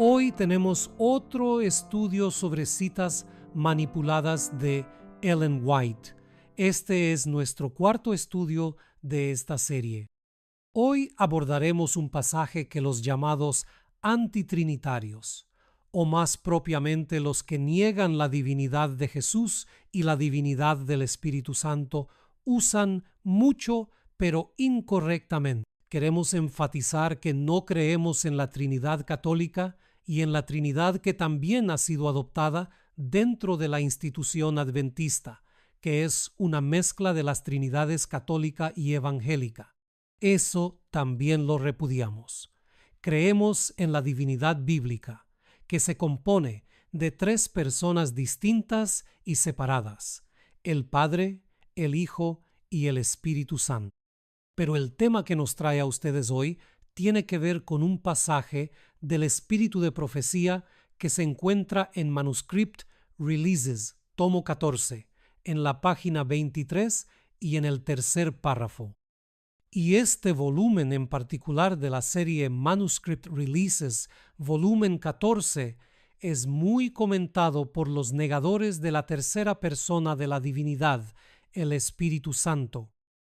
Hoy tenemos otro estudio sobre citas manipuladas de Ellen White. Este es nuestro cuarto estudio de esta serie. Hoy abordaremos un pasaje que los llamados antitrinitarios, o más propiamente los que niegan la divinidad de Jesús y la divinidad del Espíritu Santo, usan mucho pero incorrectamente. Queremos enfatizar que no creemos en la Trinidad católica y en la Trinidad que también ha sido adoptada dentro de la institución adventista, que es una mezcla de las Trinidades católica y evangélica. Eso también lo repudiamos. Creemos en la divinidad bíblica, que se compone de tres personas distintas y separadas: el Padre, el Hijo y el Espíritu Santo. Pero el tema que nos trae a ustedes hoy tiene que ver con un pasaje del Espíritu de Profecía que se encuentra en Manuscript Releases, tomo 14, en la página 23 y en el tercer párrafo. Y este volumen en particular de la serie Manuscript Releases, volumen 14, es muy comentado por los negadores de la tercera persona de la divinidad, el Espíritu Santo.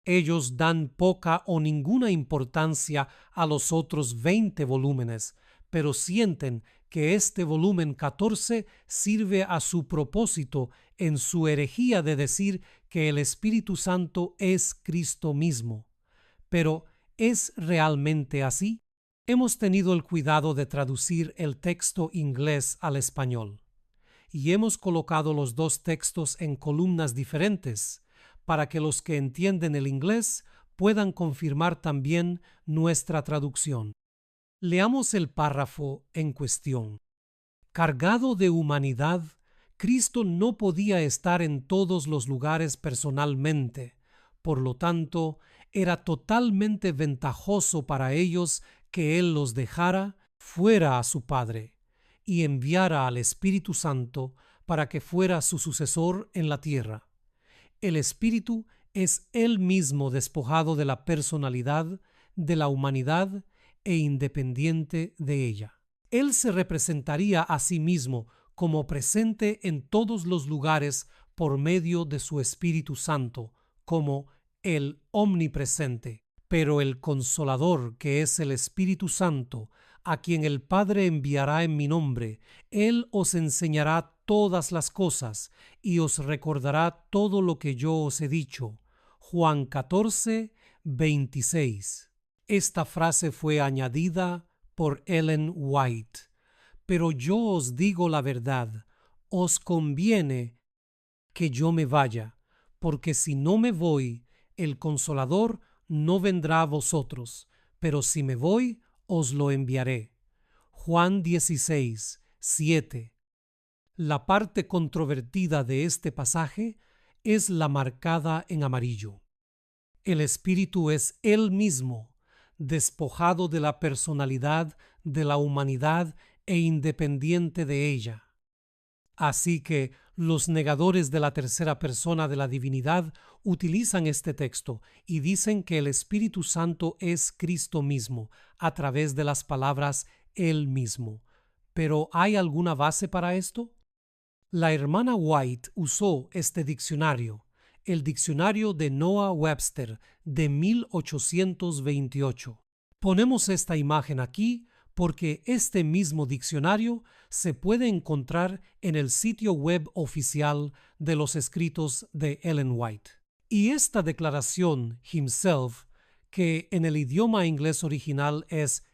Ellos dan poca o ninguna importancia a los otros 20 volúmenes, pero sienten que este volumen 14 sirve a su propósito en su herejía de decir que el Espíritu Santo es Cristo mismo. Pero, ¿es realmente así? Hemos tenido el cuidado de traducir el texto inglés al español, y hemos colocado los dos textos en columnas diferentes, para que los que entienden el inglés puedan confirmar también nuestra traducción. Leamos el párrafo en cuestión. Cargado de humanidad, Cristo no podía estar en todos los lugares personalmente. Por lo tanto, era totalmente ventajoso para ellos que Él los dejara fuera a su Padre y enviara al Espíritu Santo para que fuera su sucesor en la tierra. El Espíritu es Él mismo despojado de la personalidad, de la humanidad e independiente de ella. Él se representaría a sí mismo como presente en todos los lugares por medio de su Espíritu Santo, como el omnipresente. Pero el Consolador, que es el Espíritu Santo, a quien el Padre enviará en mi nombre, Él os enseñará todas las cosas y os recordará todo lo que yo os he dicho. Juan 14, 26. Esta frase fue añadida por Ellen White. Pero yo os digo la verdad, os conviene que yo me vaya, porque si no me voy, el Consolador no vendrá a vosotros, pero si me voy, os lo enviaré. Juan 16, 7. La parte controvertida de este pasaje es la marcada en amarillo. El Espíritu es Él mismo, despojado de la personalidad, de la humanidad e independiente de ella. Así que los negadores de la tercera persona de la divinidad utilizan este texto y dicen que el Espíritu Santo es Cristo mismo a través de las palabras Él mismo. ¿Pero hay alguna base para esto? La hermana White usó este diccionario, el diccionario de Noah Webster de 1828. Ponemos esta imagen aquí porque este mismo diccionario se puede encontrar en el sitio web oficial de los escritos de Ellen White. Y esta declaración, himself, que en el idioma inglés original es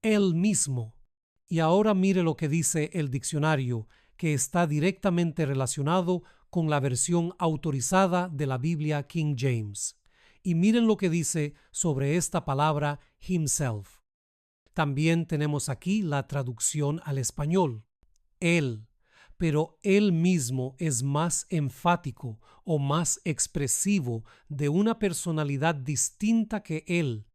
él mismo. Y ahora mire lo que dice el diccionario, que está directamente relacionado con la versión autorizada de la Biblia King James. Y miren lo que dice sobre esta palabra himself. También tenemos aquí la traducción al español, él, pero él mismo es más enfático o más expresivo de una personalidad distinta que él.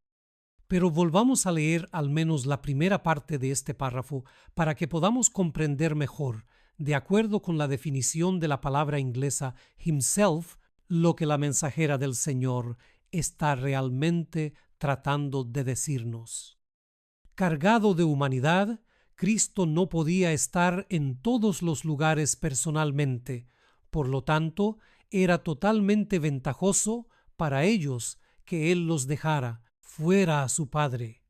Pero volvamos a leer al menos la primera parte de este párrafo para que podamos comprender mejor, de acuerdo con la definición de la palabra inglesa himself, lo que la mensajera del Señor está realmente tratando de decirnos. Cargado de humanidad, Cristo no podía estar en todos los lugares personalmente, por lo tanto, era totalmente ventajoso para ellos que Él los dejara fuera a su Padre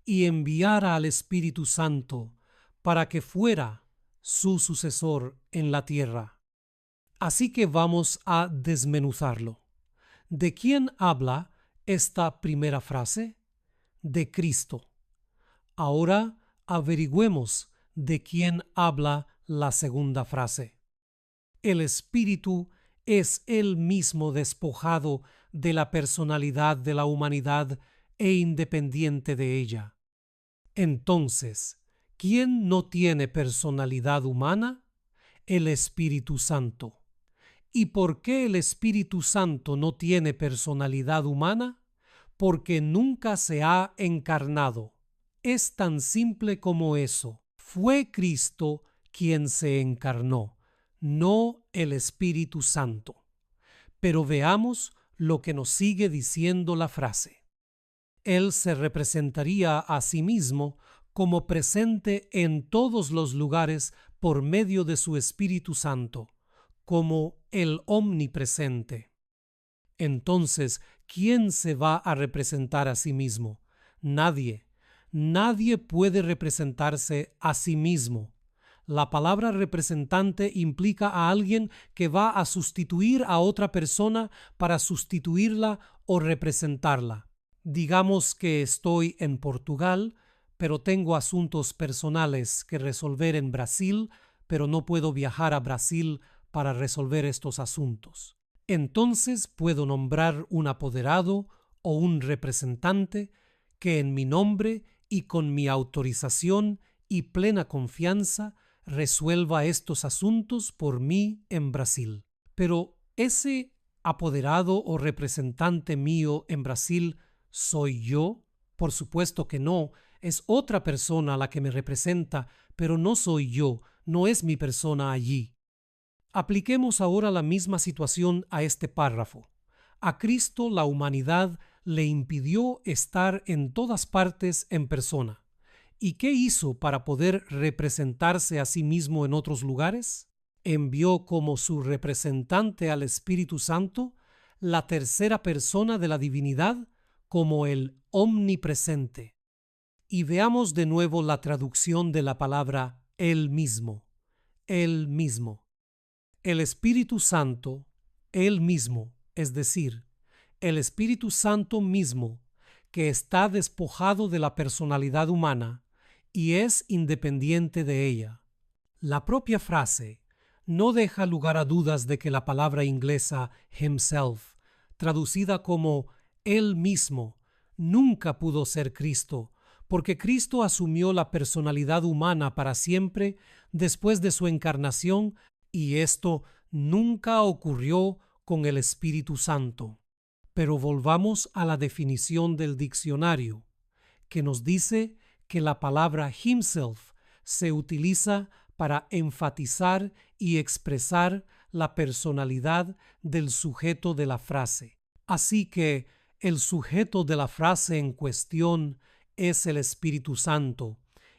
y enviara al Espíritu Santo para que fuera su sucesor en la tierra. Así que vamos a desmenuzarlo. ¿De quién habla esta primera frase? De Cristo. Ahora averigüemos de quién habla la segunda frase. El Espíritu es Él mismo despojado de la personalidad de la humanidad e independiente de ella. Entonces, ¿quién no tiene personalidad humana? El Espíritu Santo. ¿Y por qué el Espíritu Santo no tiene personalidad humana? Porque nunca se ha encarnado. Es tan simple como eso. Fue Cristo quien se encarnó, no el Espíritu Santo. Pero veamos lo que nos sigue diciendo la frase. Él se representaría a sí mismo como presente en todos los lugares por medio de su Espíritu Santo, como el omnipresente. Entonces, ¿quién se va a representar a sí mismo? Nadie. Nadie puede representarse a sí mismo. La palabra representante implica a alguien que va a sustituir a otra persona para sustituirla o representarla. Digamos que estoy en Portugal, pero tengo asuntos personales que resolver en Brasil, pero no puedo viajar a Brasil para resolver estos asuntos. Entonces puedo nombrar un apoderado o un representante que en mi nombre y con mi autorización y plena confianza resuelva estos asuntos por mí en Brasil. Pero ese apoderado o representante mío en Brasil, ¿soy yo? Por supuesto que no, es otra persona la que me representa, pero no soy yo, no es mi persona allí. Apliquemos ahora la misma situación a este párrafo. A Cristo la humanidad le impidió estar en todas partes en persona. ¿Y qué hizo para poder representarse a sí mismo en otros lugares? Envió como su representante al Espíritu Santo, la tercera persona de la divinidad, como el omnipresente. Y veamos de nuevo la traducción de la palabra Él mismo. Él mismo. El Espíritu Santo, Él mismo, es decir, el Espíritu Santo mismo, que está despojado de la personalidad humana y es independiente de ella. La propia frase no deja lugar a dudas de que la palabra inglesa himself, traducida como Él mismo, nunca pudo ser Cristo, porque Cristo asumió la personalidad humana para siempre después de su encarnación y esto nunca ocurrió con el Espíritu Santo. Pero volvamos a la definición del diccionario, que nos dice que la palabra himself se utiliza para enfatizar y expresar la personalidad del sujeto de la frase. Así que el sujeto de la frase en cuestión es el Espíritu Santo,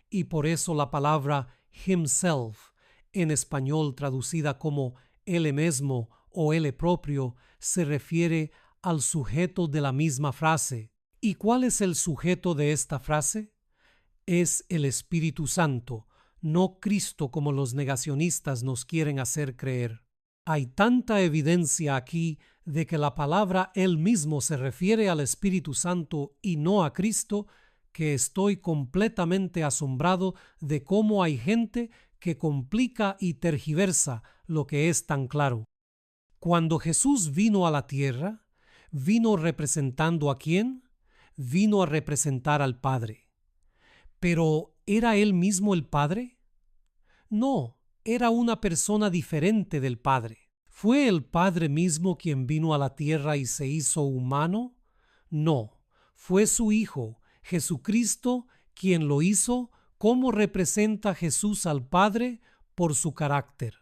y por eso la palabra himself, en español traducida como él mismo o él propio, se refiere al sujeto de la misma frase. ¿Y cuál es el sujeto de esta frase? Es el Espíritu Santo, no Cristo como los negacionistas nos quieren hacer creer. Hay tanta evidencia aquí de que la palabra Él mismo se refiere al Espíritu Santo y no a Cristo, que estoy completamente asombrado de cómo hay gente que complica y tergiversa lo que es tan claro. Cuando Jesús vino a la tierra, ¿vino representando a quién? Vino a representar al Padre. ¿Pero era Él mismo el Padre? No, era una persona diferente del Padre. ¿Fue el Padre mismo quien vino a la tierra y se hizo humano? No, fue su Hijo, Jesucristo, quien lo hizo. ¿Cómo representa Jesús al Padre? Por su carácter.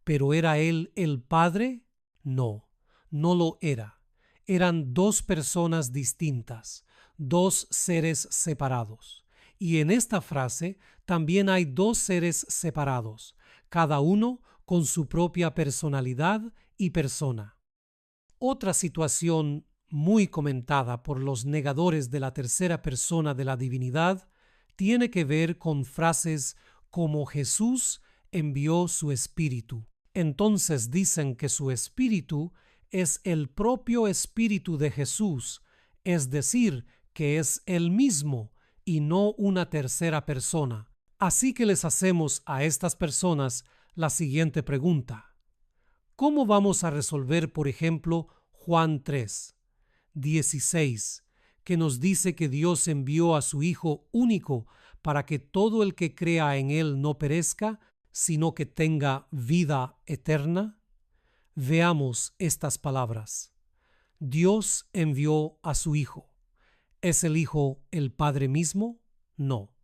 ¿Pero era Él el Padre? No, no lo era. Eran dos personas distintas, dos seres separados. Y en esta frase también hay dos seres separados, cada uno con su propia personalidad y persona. Otra situación muy comentada por los negadores de la tercera persona de la divinidad tiene que ver con frases como Jesús envió su espíritu. Entonces dicen que su espíritu es el propio espíritu de Jesús, es decir, que es el mismo y no una tercera persona. Así que les hacemos a estas personas la siguiente pregunta. ¿Cómo vamos a resolver, por ejemplo, Juan 3:16, que nos dice que Dios envió a su Hijo único para que todo el que crea en Él no perezca, sino que tenga vida eterna? Veamos estas palabras. Dios envió a su Hijo. ¿Es el Hijo el Padre mismo? No.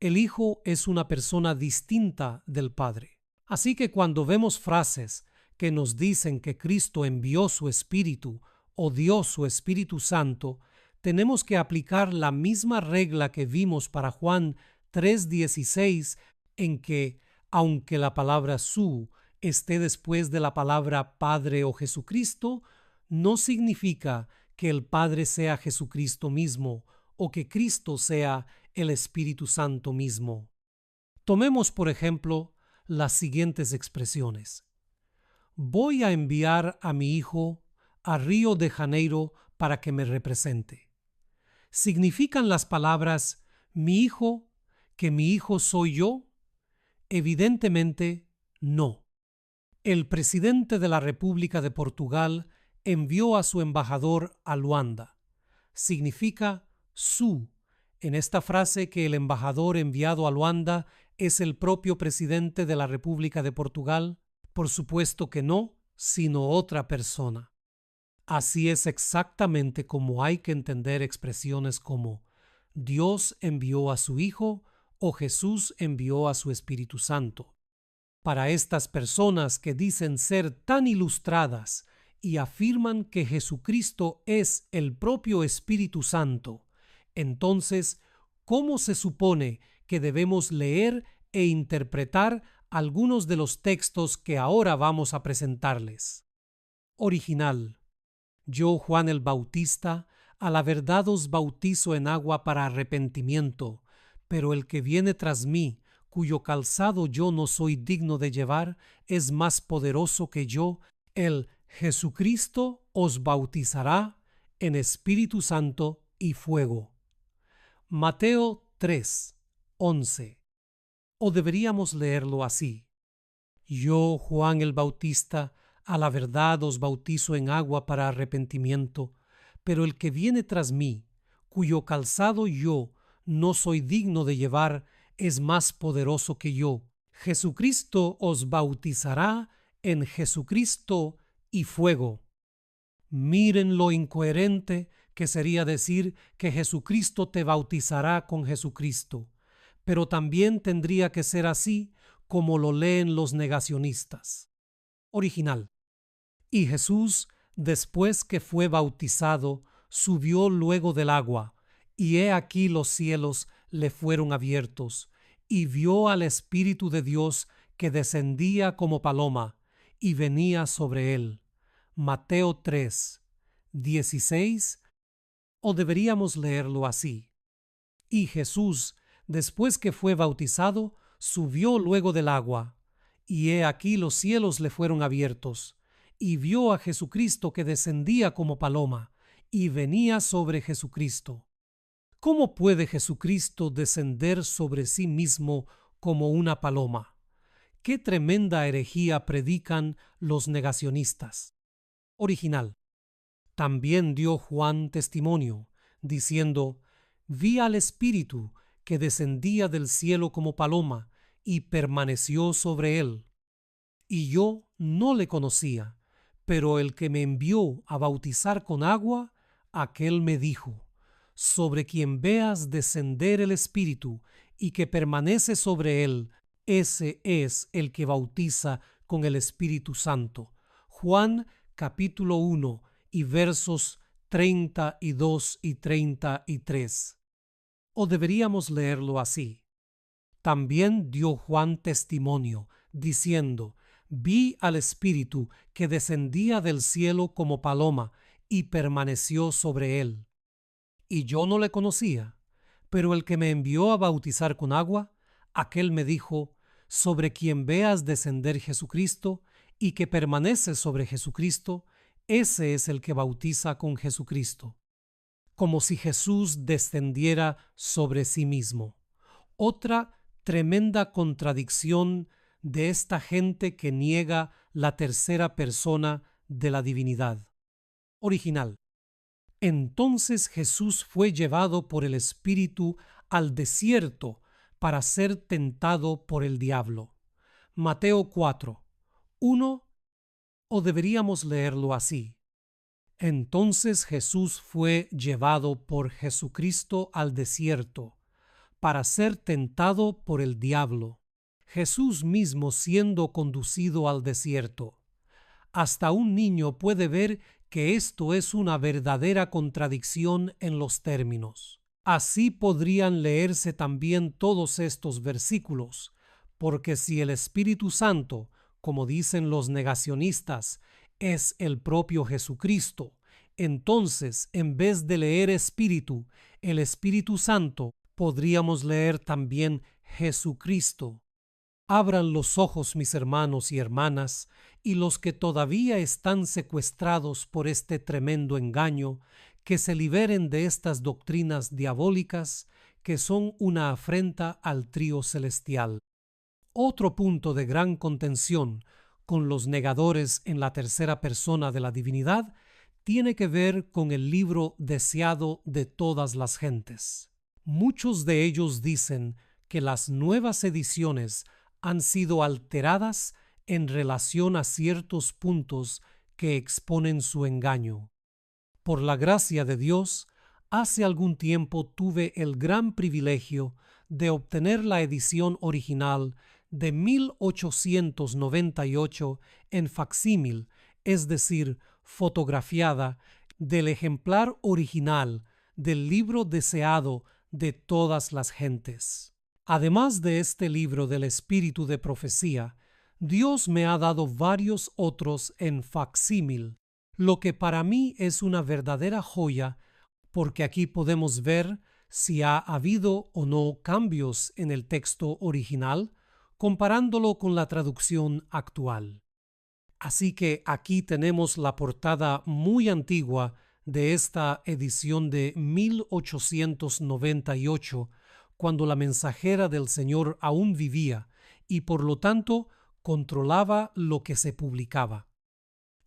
El Hijo es una persona distinta del Padre. Así que cuando vemos frases que nos dicen que Cristo envió su Espíritu o dio su Espíritu Santo, tenemos que aplicar la misma regla que vimos para Juan 3:16, en que, aunque la palabra su esté después de la palabra Padre o Jesucristo, no significa que el Padre sea Jesucristo mismo o que Cristo sea el Espíritu Santo mismo. Tomemos, por ejemplo, las siguientes expresiones. Voy a enviar a mi hijo a Río de Janeiro para que me represente. ¿Significan las palabras mi hijo que mi hijo soy yo? Evidentemente, no. El presidente de la República de Portugal envió a su embajador a Luanda. Significa su en esta frase que el embajador enviado a Luanda es el propio presidente de la República de Portugal. Por supuesto que no, sino otra persona. Así es exactamente como hay que entender expresiones como Dios envió a su Hijo o Jesús envió a su Espíritu Santo. Para estas personas que dicen ser tan ilustradas y afirman que Jesucristo es el propio Espíritu Santo, entonces, ¿cómo se supone que debemos leer e interpretar algunos de los textos que ahora vamos a presentarles? Original. Yo, Juan el Bautista, a la verdad os bautizo en agua para arrepentimiento, pero el que viene tras mí, cuyo calzado yo no soy digno de llevar, es más poderoso que yo. El Jesucristo os bautizará en Espíritu Santo y fuego. Mateo 3:11. O deberíamos leerlo así. Yo, Juan el Bautista, a la verdad os bautizo en agua para arrepentimiento, pero el que viene tras mí, cuyo calzado yo no soy digno de llevar, es más poderoso que yo. Jesucristo os bautizará en Jesucristo y fuego. Miren lo incoherente que sería decir que Jesucristo te bautizará con Jesucristo, pero también tendría que ser así como lo leen los negacionistas. Original. Y Jesús, después que fue bautizado, subió luego del agua, y he aquí los cielos le fueron abiertos, y vio al Espíritu de Dios que descendía como paloma, y venía sobre él. Mateo 3:16, o deberíamos leerlo así. Y Jesús, después que fue bautizado, subió luego del agua, y he aquí los cielos le fueron abiertos, y vio a Jesucristo que descendía como paloma, y venía sobre Jesucristo. ¿Cómo puede Jesucristo descender sobre sí mismo como una paloma? ¡Qué tremenda herejía predican los negacionistas! Original. También dio Juan testimonio, diciendo: vi al Espíritu que descendía del cielo como paloma y permaneció sobre él. Y yo no le conocía, pero el que me envió a bautizar con agua, aquel me dijo: sobre quien veas descender el Espíritu y que permanece sobre él, ese es el que bautiza con el Espíritu Santo. Juan capítulo 1 y versos 32 y 33. O deberíamos leerlo así: también dio Juan testimonio, diciendo: vi al Espíritu que descendía del cielo como paloma y permaneció sobre él. Y yo no le conocía, pero el que me envió a bautizar con agua, aquel me dijo: sobre quien veas descender Jesucristo y que permanece sobre Jesucristo, ese es el que bautiza con Jesucristo. Como si Jesús descendiera sobre sí mismo. Otra tremenda contradicción de esta gente que niega la tercera persona de la divinidad original. Entonces Jesús fue llevado por el Espíritu al desierto para ser tentado por el diablo. Mateo 4, 1, o deberíamos leerlo así: entonces Jesús fue llevado por Jesucristo al desierto para ser tentado por el diablo. Jesús mismo siendo conducido al desierto. Hasta un niño puede ver que esto es una verdadera contradicción en los términos. Así podrían leerse también todos estos versículos, porque si el Espíritu Santo, como dicen los negacionistas, es el propio Jesucristo, entonces en vez de leer Espíritu, el Espíritu Santo, podríamos leer también Jesucristo. Abran los ojos, mis hermanos y hermanas, y los que todavía están secuestrados por este tremendo engaño, que se liberen de estas doctrinas diabólicas que son una afrenta al trío celestial. Otro punto de gran contención con los negadores en la tercera persona de la divinidad tiene que ver con el libro deseado de todas las gentes. Muchos de ellos dicen que las nuevas ediciones han sido alteradas en relación a ciertos puntos que exponen su engaño. Por la gracia de Dios, hace algún tiempo tuve el gran privilegio de obtener la edición original de 1898 en facsímil, es decir, fotografiada, del ejemplar original del libro deseado de todas las gentes. Además de este libro del espíritu de profecía, Dios me ha dado varios otros en facsímil, lo que para mí es una verdadera joya, porque aquí podemos ver si ha habido o no cambios en el texto original, comparándolo con la traducción actual. Así que aquí tenemos la portada muy antigua de esta edición de 1898, cuando la mensajera del Señor aún vivía y por lo tanto controlaba lo que se publicaba.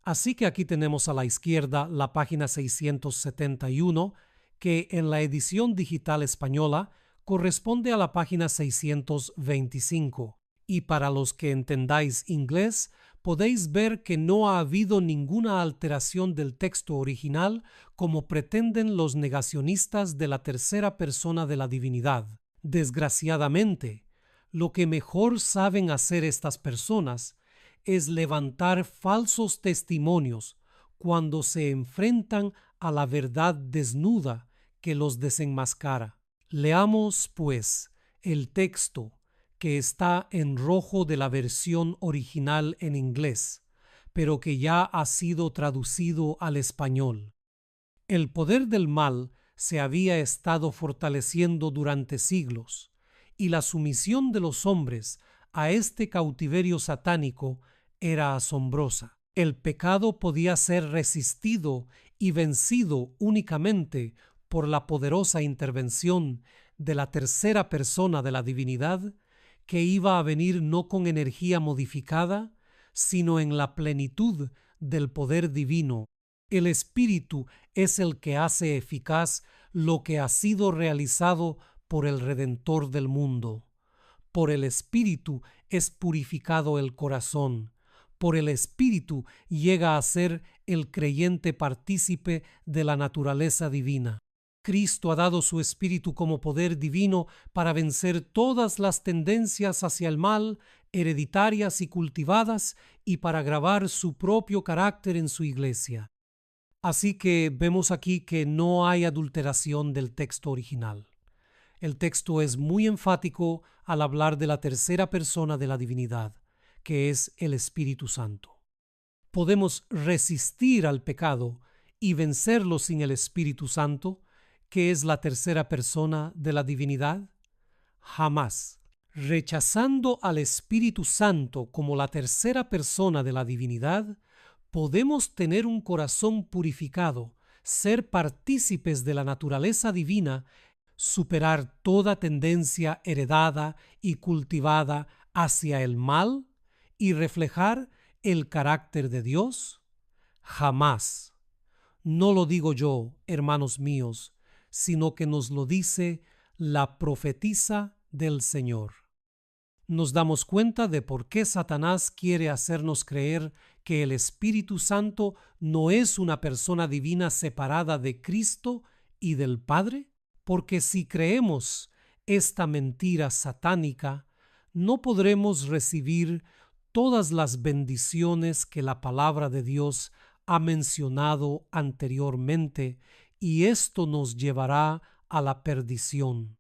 Así que aquí tenemos a la izquierda la página 671, que en la edición digital española corresponde a la página 625. Y para los que entendáis inglés, podéis ver que no ha habido ninguna alteración del texto original como pretenden los negacionistas de la tercera persona de la divinidad. Desgraciadamente, lo que mejor saben hacer estas personas es levantar falsos testimonios cuando se enfrentan a la verdad desnuda que los desenmascara. Leamos, pues, el texto que está en rojo de la versión original en inglés, pero que ya ha sido traducido al español. El poder del mal se había estado fortaleciendo durante siglos, y la sumisión de los hombres a este cautiverio satánico era asombrosa. El pecado podía ser resistido y vencido únicamente por la poderosa intervención de la tercera persona de la divinidad, que iba a venir no con energía modificada, sino en la plenitud del poder divino. El Espíritu es el que hace eficaz lo que ha sido realizado por el Redentor del mundo. Por el Espíritu es purificado el corazón. Por el Espíritu llega a ser el creyente partícipe de la naturaleza divina. Cristo ha dado su Espíritu como poder divino para vencer todas las tendencias hacia el mal, hereditarias y cultivadas, y para grabar su propio carácter en su iglesia. Así que vemos aquí que no hay adulteración del texto original. El texto es muy enfático al hablar de la tercera persona de la divinidad, que es el Espíritu Santo. ¿Podemos resistir al pecado y vencerlo sin el Espíritu Santo, que es la tercera persona de la divinidad? Jamás. Rechazando al Espíritu Santo como la tercera persona de la divinidad, podemos tener un corazón purificado, ser partícipes de la naturaleza divina, superar toda tendencia heredada y cultivada hacia el mal y reflejar el carácter de Dios? Jamás. No lo digo yo, hermanos míos, sino que nos lo dice la profetisa del Señor. Nos damos cuenta de por qué Satanás quiere hacernos creer que el Espíritu Santo no es una persona divina separada de Cristo y del Padre, porque si creemos esta mentira satánica, no podremos recibir todas las bendiciones que la palabra de Dios ha mencionado anteriormente, y esto nos llevará a la perdición.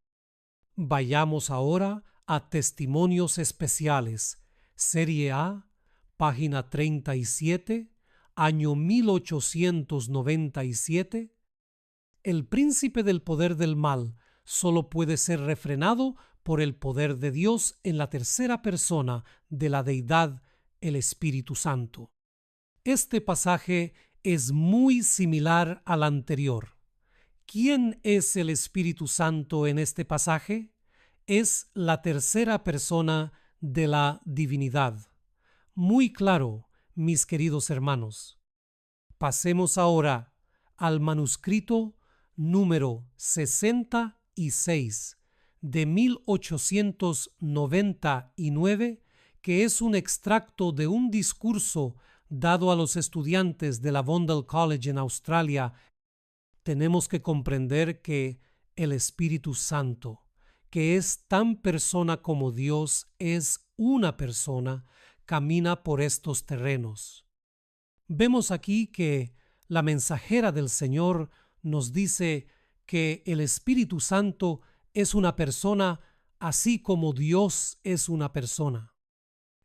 Vayamos ahora a Testimonios Especiales, Serie A, página 37, año 1897. El príncipe del poder del mal solo puede ser refrenado por el poder de Dios en la tercera persona de la deidad, el Espíritu Santo. Este pasaje es muy similar al anterior. ¿Quién es el Espíritu Santo en este pasaje? Es la tercera persona de la divinidad. Muy claro, mis queridos hermanos. Pasemos ahora al manuscrito número 66 de 1899, que es un extracto de un discurso dado a los estudiantes de la Vondel College en Australia. Tenemos que comprender que el Espíritu Santo, que es tan persona como Dios es una persona, camina por estos terrenos. Vemos aquí que la mensajera del Señor nos dice que el Espíritu Santo es una persona así como Dios es una persona.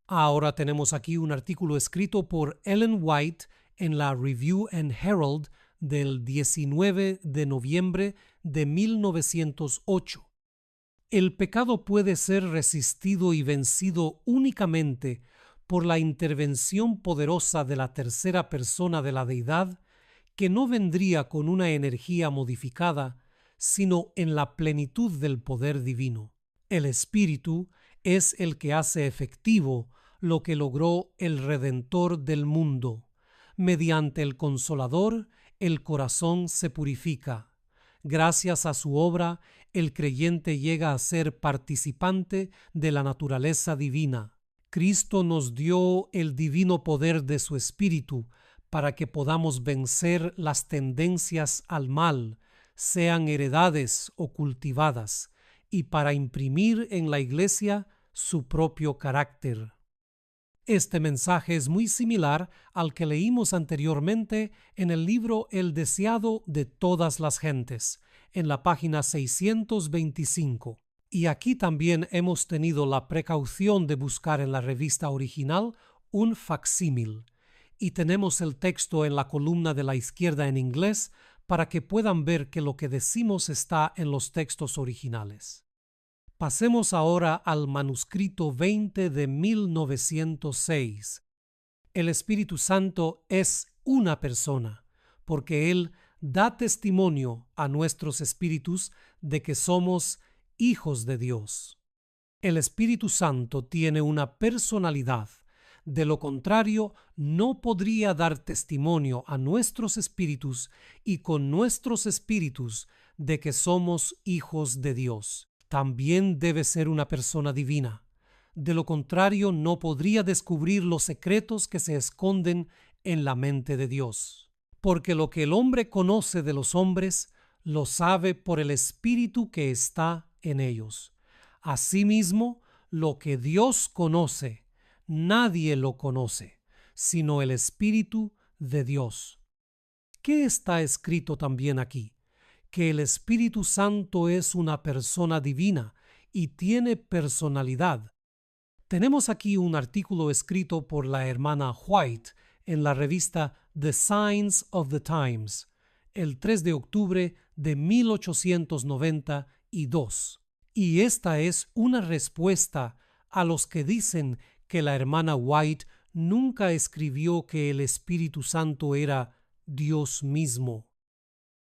Ahora tenemos aquí un artículo escrito por Ellen White en la Review and Herald del 19 de noviembre de 1908. El pecado puede ser resistido y vencido únicamente por la intervención poderosa de la tercera persona de la deidad, que no vendría con una energía modificada, sino en la plenitud del poder divino. El Espíritu es el que hace efectivo lo que logró el Redentor del mundo. Mediante el Consolador, el corazón se purifica. Gracias a su obra, el creyente llega a ser participante de la naturaleza divina. Cristo nos dio el divino poder de su Espíritu para que podamos vencer las tendencias al mal, sean heredades o cultivadas, y para imprimir en la Iglesia su propio carácter. Este mensaje es muy similar al que leímos anteriormente en el libro El deseado de todas las gentes, en la página 625. Y aquí también hemos tenido la precaución de buscar en la revista original un facsímil. Y tenemos el texto en la columna de la izquierda en inglés para que puedan ver que lo que decimos está en los textos originales. Pasemos ahora al manuscrito 20 de 1906. El Espíritu Santo es una persona, porque Él da testimonio a nuestros espíritus de que somos hijos de Dios. El Espíritu Santo tiene una personalidad. De lo contrario, no podría dar testimonio a nuestros espíritus y con nuestros espíritus de que somos hijos de Dios. También debe ser una persona divina. De lo contrario, no podría descubrir los secretos que se esconden en la mente de Dios. Porque lo que el hombre conoce de los hombres, lo sabe por el Espíritu que está en ellos. Asimismo, lo que Dios conoce, nadie lo conoce, sino el Espíritu de Dios. ¿Qué está escrito también aquí? que el Espíritu Santo es una persona divina y tiene personalidad. Tenemos aquí un artículo escrito por la hermana White en la revista The Signs of the Times, el 3 de octubre de 1892. Y esta es una respuesta a los que dicen que la hermana White nunca escribió que el Espíritu Santo era Dios mismo.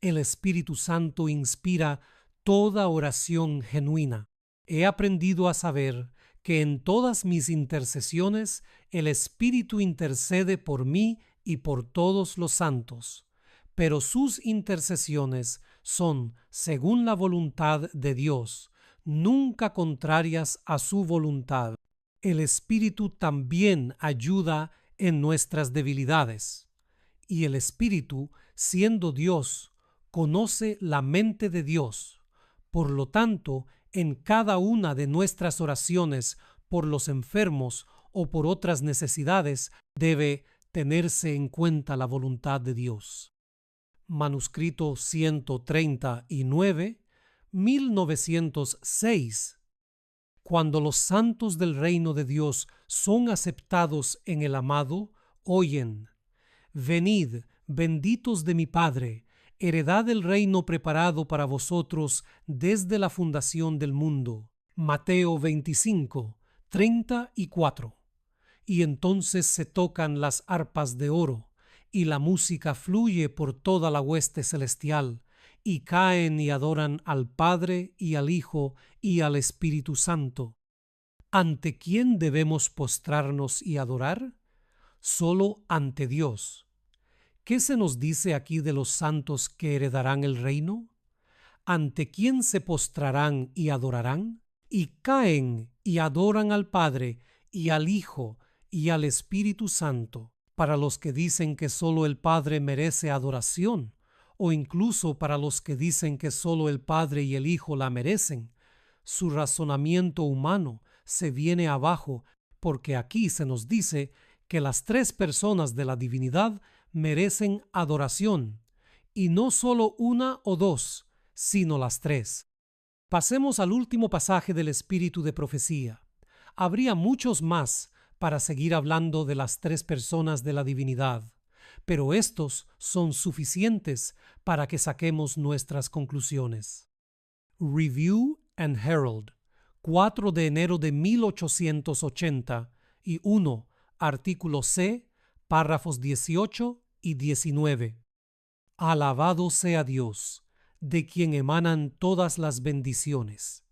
El Espíritu Santo inspira toda oración genuina. He aprendido a saber que en todas mis intercesiones el Espíritu intercede por mí y por todos los santos, pero sus intercesiones son según la voluntad de Dios, nunca contrarias a su voluntad. El Espíritu también ayuda en nuestras debilidades, y el Espíritu, siendo Dios, conoce la mente de Dios. Por lo tanto, en cada una de nuestras oraciones por los enfermos o por otras necesidades debe tenerse en cuenta la voluntad de Dios. Manuscrito 139, 1906. Cuando los santos del reino de Dios son aceptados en el amado, oyen: Venid, benditos de mi Padre, heredad del reino preparado para vosotros desde la fundación del mundo. Mateo 25, 34. Y entonces se tocan las arpas de oro, y la música fluye por toda la hueste celestial, y caen y adoran al Padre y al Hijo y al Espíritu Santo. ¿Ante quién debemos postrarnos y adorar? Solo ante Dios. ¿Qué se nos dice aquí de los santos que heredarán el reino? ¿Ante quién se postrarán y adorarán? Y caen y adoran al Padre y al Hijo y al Espíritu Santo. Para los que dicen que solo el Padre merece adoración, o incluso para los que dicen que solo el Padre y el Hijo la merecen, su razonamiento humano se viene abajo, porque aquí se nos dice que las tres personas de la divinidad merecen adoración, y no solo una o dos, sino las tres. Pasemos al último pasaje del espíritu de profecía. Habría muchos más para seguir hablando de las tres personas de la divinidad, pero estos son suficientes para que saquemos nuestras conclusiones. Review and Herald, 4 de enero de 1880 y 1, artículo C, párrafos 18 y 19. Alabado sea Dios, de quien emanan todas las bendiciones.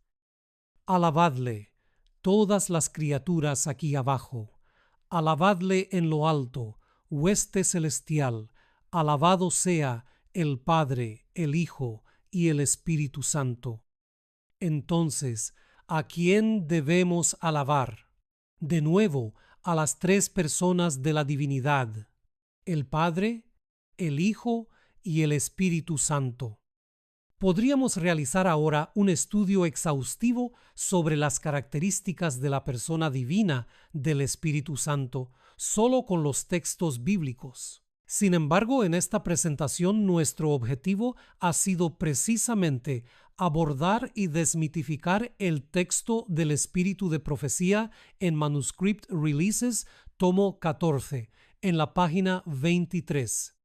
Alabadle, todas las criaturas aquí abajo. Alabadle en lo alto, hueste celestial. Alabado sea el Padre, el Hijo y el Espíritu Santo. Entonces, ¿a quién debemos alabar? De nuevo, a las tres personas de la divinidad: el Padre, el Hijo y el Espíritu Santo. Podríamos realizar ahora un estudio exhaustivo sobre las características de la persona divina del Espíritu Santo, solo con los textos bíblicos. Sin embargo, en esta presentación nuestro objetivo ha sido precisamente abordar y desmitificar el texto del Espíritu de Profecía en Manuscript Releases, tomo 14, en la página 23.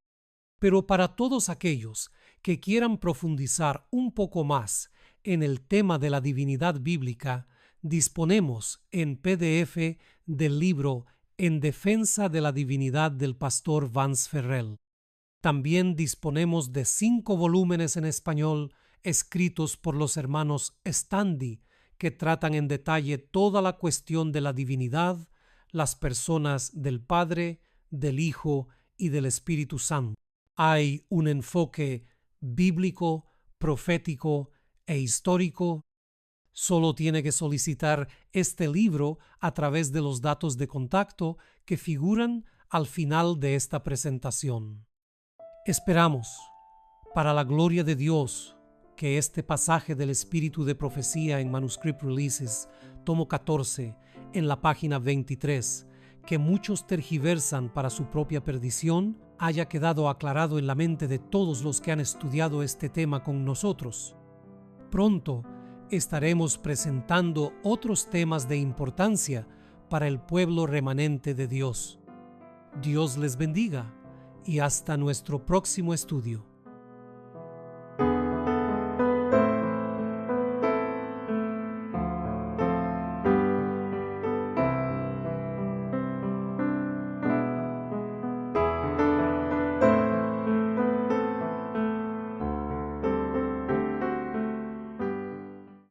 Pero para todos aquellos que quieran profundizar un poco más en el tema de la divinidad bíblica, disponemos en PDF del libro En defensa de la divinidad del pastor Vance Ferrell. También disponemos de 5 volúmenes en español escritos por los hermanos Stanley, que tratan en detalle toda la cuestión de la divinidad, las personas del Padre, del Hijo y del Espíritu Santo. Hay un enfoque bíblico, profético e histórico. Solo tiene que solicitar este libro a través de los datos de contacto que figuran al final de esta presentación. Esperamos, para la gloria de Dios, que este pasaje del Espíritu de Profecía en Manuscript Releases, tomo 14, en la página 23, que muchos tergiversan para su propia perdición, haya quedado aclarado en la mente de todos los que han estudiado este tema con nosotros. Pronto estaremos presentando otros temas de importancia para el pueblo remanente de Dios. Dios les bendiga y hasta nuestro próximo estudio.